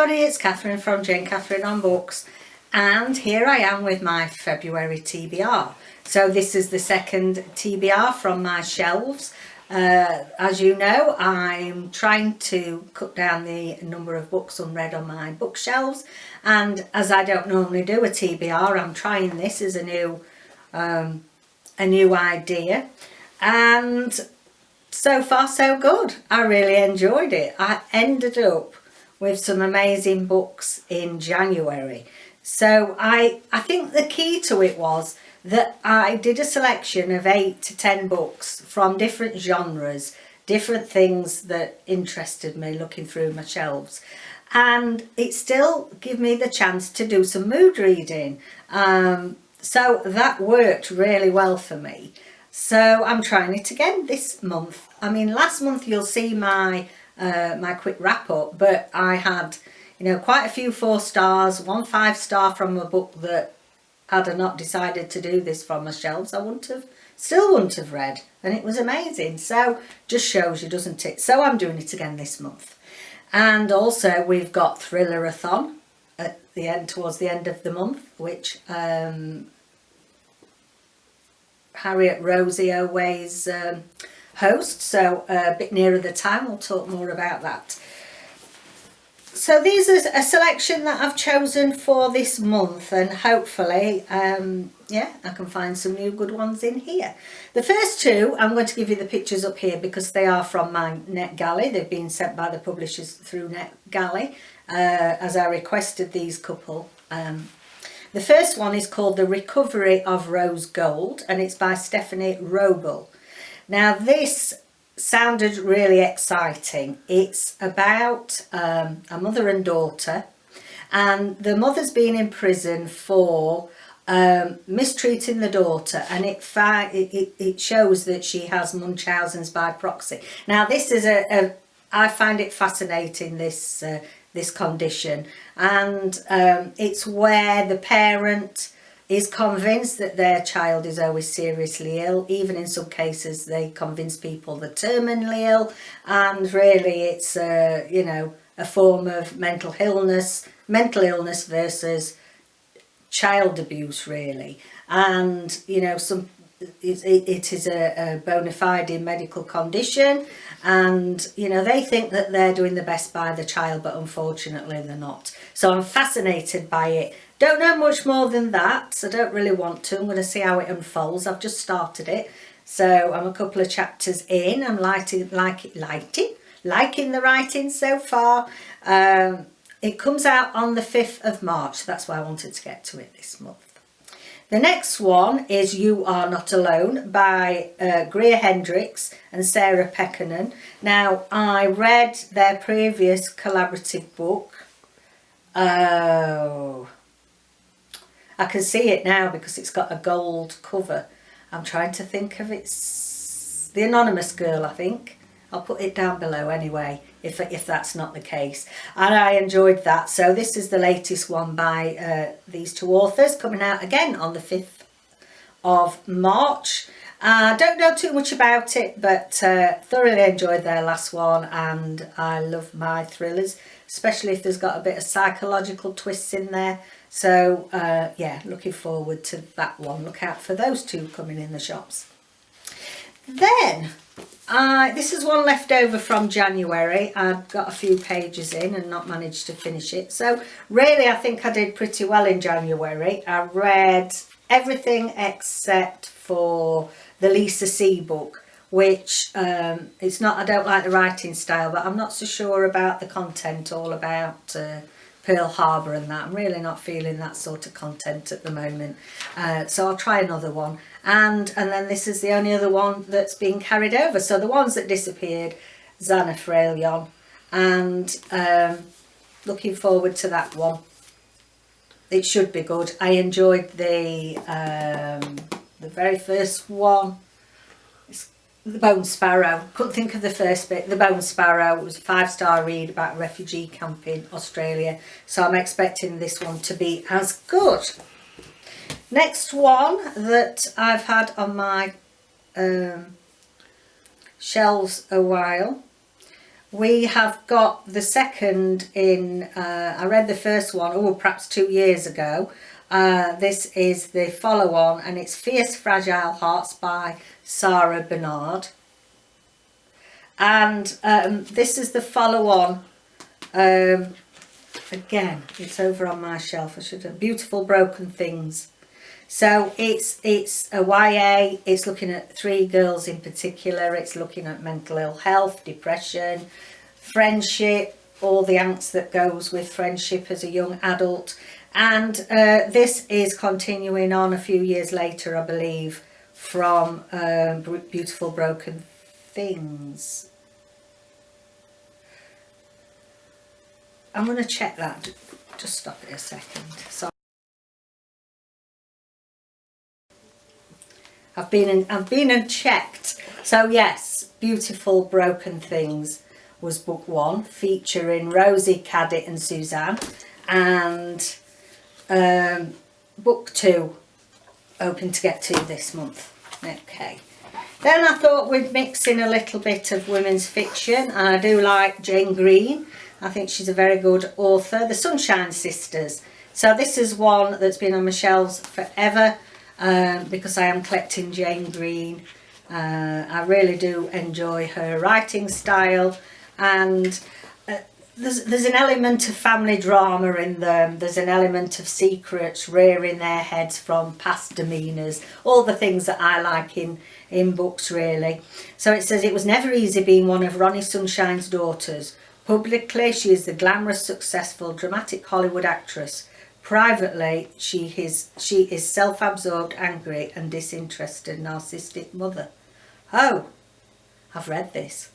everybody, it's Catherine from Jayne Catherine on Books, and here I am with my February TBR. So this is the second TBR from my shelves. As you know, I'm trying to cut down the number of books unread on my bookshelves, and as I don't normally do a TBR, I'm trying this as a new idea, and so far so good. I really enjoyed it. I ended up with some amazing books in January. So I think the key to it was that I did a selection of 8 to 10 books from different genres, different things that interested me looking through my shelves. And it still gave me the chance to do some mood reading. So that worked really well for me. So I'm trying it again this month. I mean, last month you'll see my my quick wrap up, but I had, quite a few 4 stars, 1 5-star from a book that had I not decided to do this from my shelves, I still wouldn't have read, and it was amazing. So just shows you, doesn't it? So I'm doing it again this month. And also we've got Thriller-a-thon at the end, towards the end of the month, which Harriet Rosie always host, so a bit nearer the time we'll talk more about that. So these are a selection that I've chosen for this month, and hopefully I can find some new good ones in here. The first 2, I'm going to give you the pictures up here because they are from my Netgalley. They've been sent by the publishers through Netgalley as I requested these couple. The first one is called The Recovery of Rose Gold, and it's by Stephanie Wrobel. Now this sounded really exciting. It's about a mother and daughter, and the mother's been in prison for mistreating the daughter, and it shows that she has Munchausen's by proxy. Now this is I find it fascinating, this condition, and it's where the parent is convinced that their child is always seriously ill. Even in some cases they convince people they're terminally ill, and really it's a form of mental illness versus child abuse, really. And it is a bona fide medical condition, and they think that they're doing the best by the child, but unfortunately they're not. So I'm fascinated by it. Don't know much more than that, so I don't really want to. I'm going to see how it unfolds. I've just started it, so I'm a couple of chapters in. I'm liking the writing so far. It comes out on the 5th of March. That's why I wanted to get to it this month. The next one is You Are Not Alone by Greer, Hendricks and Sara Pekkanen. Now, I read their previous collaborative book. Oh, I can see it now because it's got a gold cover. I'm trying to think of it's The Anonymous Girl, I think. I'll put it down below anyway, if that's not the case. And I enjoyed that. So this is the latest one by these 2 authors, coming out again on the 5th of March. I don't know too much about it, but thoroughly enjoyed their last one, and I love my thrillers, especially if there's got a bit of psychological twists in there. So yeah, looking forward to that one. Look out for those 2 coming in the shops. Then this is one left over from January. I've got a few pages in and not managed to finish it. So really I think I did pretty well in January. I read everything except for the Lisa C book, which it's not, I don't like the writing style, but I'm not so sure about the content, all about Pearl Harbor and that. I'm really not feeling that sort of content at the moment, so I'll try another one. And then this is the only other one that's been carried over. So the ones that disappeared, Zana, Fraillon, and looking forward to that one. It should be good. I enjoyed the very first one. The Bone Sparrow. Couldn't think of the first bit. The Bone Sparrow. It was a 5-star read about a refugee camp in Australia. So I'm expecting this one to be as good. Next one that I've had on my shelves a while we have got the second in, I read the first one, perhaps 2 years ago. This is the follow-on, and it's Fierce Fragile Hearts by Sara Barnard. And this is the follow-on. Again, it's over on my shelf. I should have. Beautiful Broken Things. So it's a YA. It's looking at 3 girls in particular. It's looking at mental ill health, depression, friendship, all the angst that goes with friendship as a young adult. And this is continuing on a few years later, I believe, from Beautiful Broken Things. I'm going to check that. Just stop it a second. Sorry. I've been and checked. So yes, Beautiful Broken Things was book 1, featuring Rosie, Cadditt and Suzanne. And book 2, hoping to get to this month. Okay. Then I thought we'd mix in a little bit of women's fiction. And I do like Jayne Green. I think she's a very good author. The Sunshine Sisters. So this is one that's been on my shelves forever because I am collecting Jayne Green. I really do enjoy her writing style, and there's an element of family drama in them. There's an element of secrets rearing their heads from past demeanours, all the things that I like in books really. So it says, it was never easy being one of Ronnie Sunshine's daughters. Publicly, she is the glamorous, successful, dramatic Hollywood actress. Privately, she is self-absorbed, angry and disinterested, narcissistic mother. Oh, I've read this.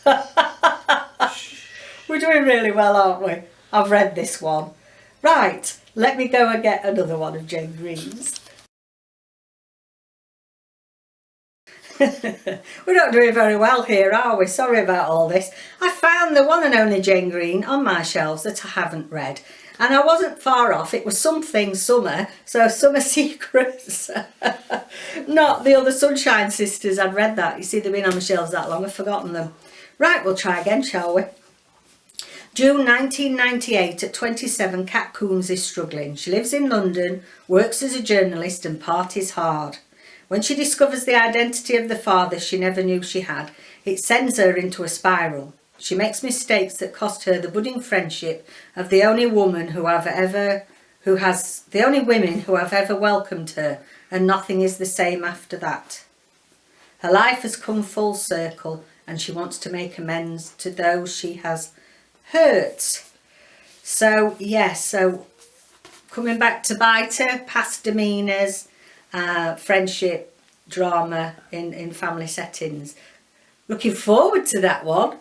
We're doing really well, aren't we? I've read this one. Right, let me go and get another one of Jayne Green's. We're not doing very well here, are we? Sorry about all this. I found the one and only Jayne Green on my shelves that I haven't read. And I wasn't far off. It was something summer, so Summer Secrets. Not the other Sunshine Sisters. I'd read that. You see, they've been on my shelves that long, I've forgotten them. Right, we'll try again, shall we? June 1998, at 27, Kat Coombs is struggling. She lives in London, works as a journalist and parties hard. When she discovers the identity of the father she never knew she had, it sends her into a spiral. She makes mistakes that cost her the budding friendship of the only women who have ever welcomed her, and nothing is the same after that. Her life has come full circle, and she wants to make amends to those she has hurt. So yes, so coming back to bite her, past demeanours, friendship, drama in family settings. Looking forward to that one.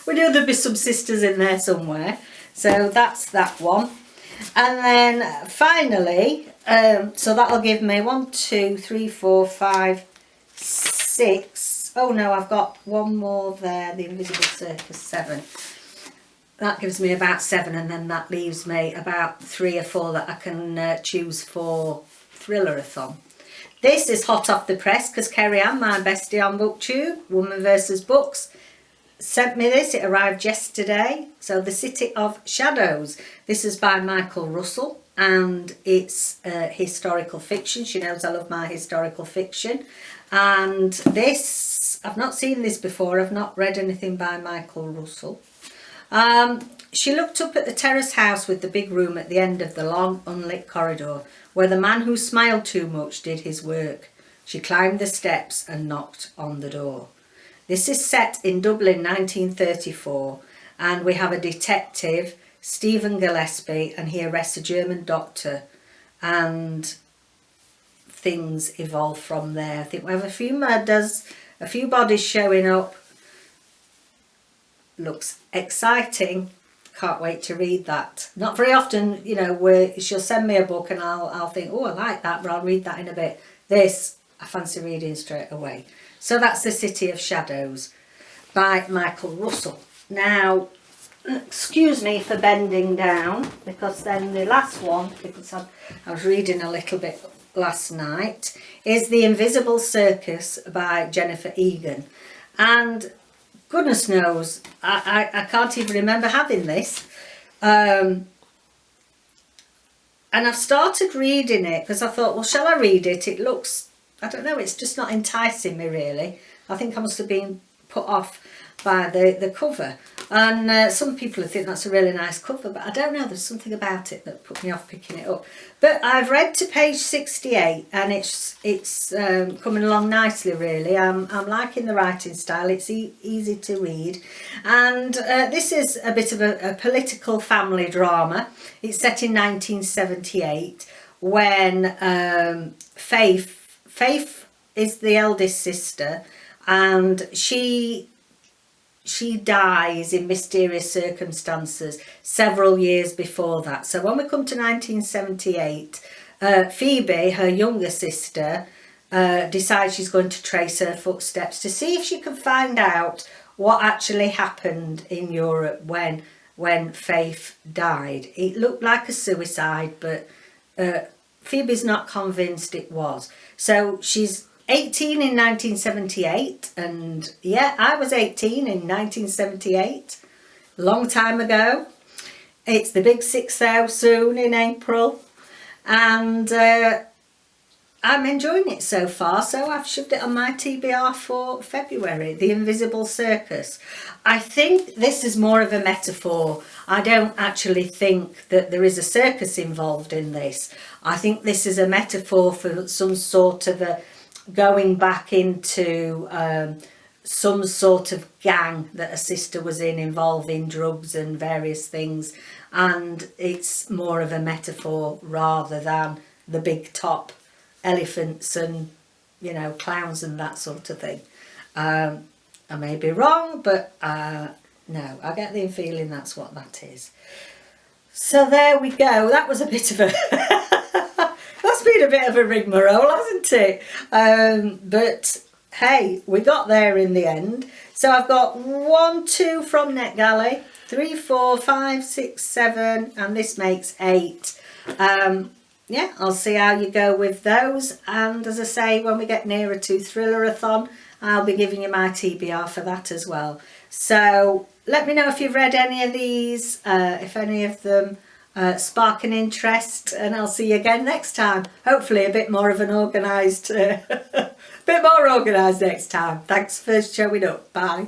We knew there'd be some sisters in there somewhere, so that's that one. And then finally, so that'll give me 1, 2, 3, 4, 5, 6. Oh no, I've got one more there, The Invisible Circus, 7. That gives me about 7, and then that leaves me about 3 or 4 that I can choose for Thrillerathon. This is hot off the press because Kerry Ann, my bestie on BookTube, Woman vs Books, sent me this. It arrived yesterday. So The City of Shadows. This is by Michael Russell, and it's historical fiction. She knows I love my historical fiction. And this, I've not seen this before. I've not read anything by Michael Russell. She looked up at the terrace house with the big room at the end of the long unlit corridor where the man who smiled too much did his work. She climbed the steps and knocked on the door. This is set in Dublin 1934, and we have a detective, Stephen Gillespie, and he arrests a German doctor, and things evolve from there. I think we have a few murders, a few bodies showing up. Looks exciting. Can't wait to read that. Not very often, you know, where she'll send me a book and I'll think, oh, I like that, but I'll read that in a bit. This, I fancy reading straight away. So that's The City of Shadows by Michael Russell. Now, excuse me for bending down, because then the last one, because I was reading a little bit last night, is The Invisible Circus by Jennifer Egan. And goodness knows, I can't even remember having this. And I've started reading it because I thought, well, shall I read it? It looks, I don't know, it's just not enticing me really. I think I must have been put off by the cover. And some people think that's a really nice cover, but I don't know, there's something about it that put me off picking it up. But I've read to page 68 and it's coming along nicely really. I'm liking the writing style, it's easy to read. And this is a bit of a political family drama. It's set in 1978 when Faith is the eldest sister, and she dies in mysterious circumstances several years before that. So when we come to 1978, Phoebe, her younger sister, decides she's going to trace her footsteps to see if she can find out what actually happened in Europe when Faith died. It looked like a suicide, but Phoebe's not convinced it was. So she's 18 in 1978, and yeah, I was 18 in 1978, long time ago. It's the big 6th soon in April, and I'm enjoying it so far, so I've shoved it on my TBR for February, The Invisible Circus. I think this is more of a metaphor. I don't actually think that there is a circus involved in this. I think this is a metaphor for some sort of a going back into some sort of gang that a sister was in, involving drugs and various things, and it's more of a metaphor rather than the big top elephants and, you know, clowns and that sort of thing. I may be wrong, but no, I get the feeling that's what that is. So there we go. That was a bit of a that's been a bit of a rigmarole, hasn't it? But hey, we got there in the end. So I've got 1, 2 from Netgalley, 3, 4, 5, 6, 7, and this makes 8. Yeah, I'll see how you go with those. And as I say, when we get nearer to Thriller-a-thon, I'll be giving you my TBR for that as well. So let me know if you've read any of these, if any of them spark an interest, and I'll see you again next time. Hopefully a bit more of an organised, bit more organised next time. Thanks for showing up. Bye.